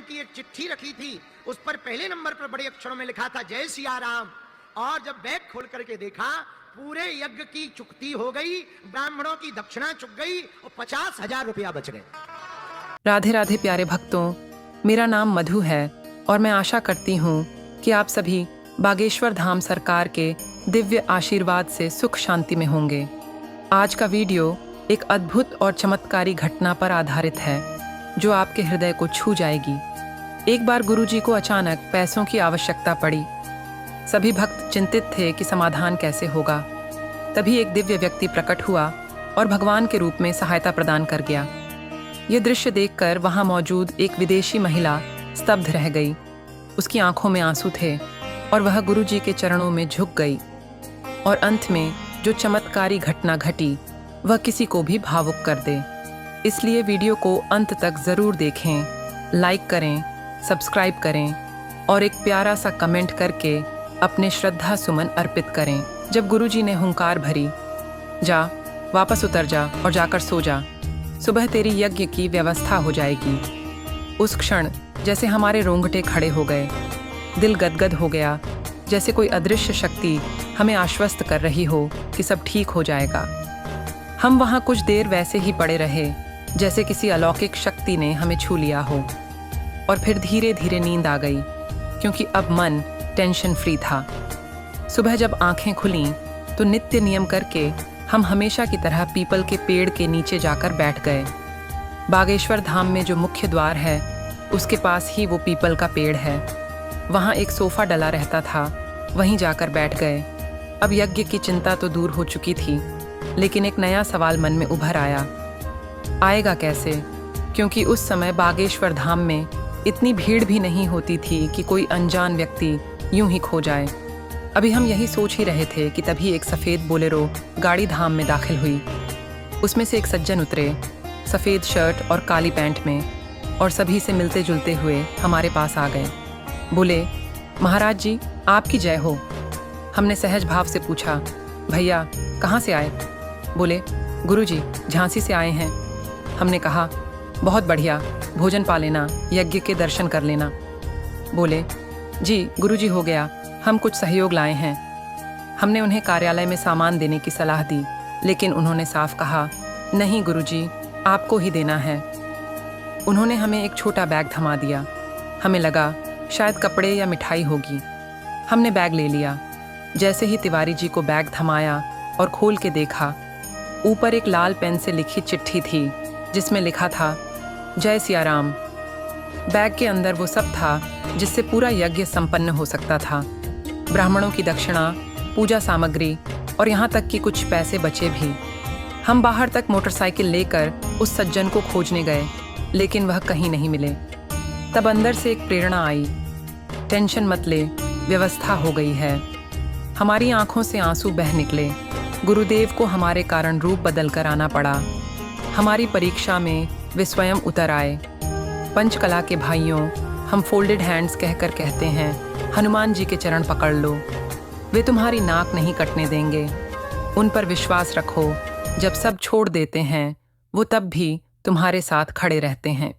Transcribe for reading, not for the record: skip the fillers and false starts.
की एक चिट्ठी रखी थी, उस पर पहले नंबर पर बड़े अक्षरों में लिखा था जय सिया राम। और जब बैग खोल करके देखा, पूरे यज्ञ की चुकती हो गई, ब्राह्मणों की दक्षिणा चुक गई और 50,000 रुपया बच गए। राधे राधे प्यारे भक्तों, मेरा नाम मधु है और मैं आशा करती हूँ कि आप सभी बागेश्वर धाम सरकार के दिव्य आशीर्वाद से सुख शांति में होंगे। आज का वीडियो एक अद्भुत और चमत्कारी घटना पर आधारित है जो आपके हृदय को छू जाएगी। एक बार गुरुजी को अचानक पैसों की आवश्यकता पड़ी। सभी भक्त चिंतित थे कि समाधान कैसे होगा। तभी एक दिव्य व्यक्ति प्रकट हुआ और भगवान के रूप में सहायता प्रदान कर गया। यह दृश्य देखकर वहां मौजूद एक विदेशी महिला स्तब्ध रह गई। उसकी आंखों में आंसू थे और वह गुरुजी के चरणों में झुक गई। और अंत में जो चमत्कारी घटना घटी वह किसी को भी भावुक कर दे। इसलिए वीडियो को अंत तक ज़रूर देखें, लाइक करें, सब्सक्राइब करें और एक प्यारा सा कमेंट करके अपने श्रद्धा सुमन अर्पित करें। जब गुरुजी ने हुंकार भरी, जा वापस उतर जा और जाकर सो जा, सुबह तेरी यज्ञ की व्यवस्था हो जाएगी। उस क्षण जैसे हमारे रोंगटे खड़े हो गए, दिल गदगद हो गया, जैसे कोई अदृश्य शक्ति हमें आश्वस्त कर रही हो कि सब ठीक हो जाएगा। हम वहाँ कुछ देर वैसे ही पड़े रहे जैसे किसी अलौकिक शक्ति ने हमें छू लिया हो, और फिर धीरे धीरे नींद आ गई क्योंकि अब मन टेंशन फ्री था। सुबह जब आंखें खुलीं तो नित्य नियम करके हम हमेशा की तरह पीपल के पेड़ के नीचे जाकर बैठ गए। बागेश्वर धाम में जो मुख्य द्वार है उसके पास ही वो पीपल का पेड़ है। वहाँ एक सोफा डला रहता था, वहीं जाकर बैठ गए। अब यज्ञ की चिंता तो दूर हो चुकी थी, लेकिन एक नया सवाल मन में उभर आएगा कैसे, क्योंकि उस समय बागेश्वर धाम में इतनी भीड़ भी नहीं होती थी कि कोई अनजान व्यक्ति यूं ही खो जाए। अभी हम यही सोच ही रहे थे कि तभी एक सफ़ेद बोलेरो गाड़ी धाम में दाखिल हुई। उसमें से एक सज्जन उतरे, सफ़ेद शर्ट और काली पैंट में, और सभी से मिलते जुलते हुए हमारे पास आ गए। बोले, महाराज जी आपकी जय हो। हमने सहज भाव से पूछा, भैया कहाँ से आए? बोले, गुरुजी झांसी से आए हैं। हमने कहा, बहुत बढ़िया, भोजन पा लेना, यज्ञ के दर्शन कर लेना। बोले, जी गुरुजी हो गया, हम कुछ सहयोग लाए हैं। हमने उन्हें कार्यालय में सामान देने की सलाह दी, लेकिन उन्होंने साफ कहा, नहीं गुरुजी आपको ही देना है। उन्होंने हमें एक छोटा बैग थमा दिया। हमें लगा शायद कपड़े या मिठाई होगी। हमने बैग ले लिया। जैसे ही तिवारी जी को बैग थमाया और खोल के देखा, ऊपर एक लाल पेन से लिखी चिट्ठी थी जिसमें लिखा था जय सिया राम। बैग के अंदर वो सब था जिससे पूरा यज्ञ संपन्न हो सकता था। ब्राह्मणों की दक्षिणा, पूजा सामग्री और यहाँ तक कि कुछ पैसे बचे भी। हम बाहर तक मोटरसाइकिल लेकर उस सज्जन को खोजने गए, लेकिन वह कहीं नहीं मिले। तब अंदर से एक प्रेरणा आई, टेंशन मत ले, व्यवस्था हो गई है। हमारी आंखों से आंसू बह निकले। गुरुदेव को हमारे कारण रूप बदल कर आना पड़ा। हमारी परीक्षा में वे स्वयं उतर आए। पंचकला के भाइयों, हम फोल्डेड हैंड्स कहकर कहते हैं, हनुमान जी के चरण पकड़ लो, वे तुम्हारी नाक नहीं कटने देंगे। उन पर विश्वास रखो, जब सब छोड़ देते हैं वो तब भी तुम्हारे साथ खड़े रहते हैं।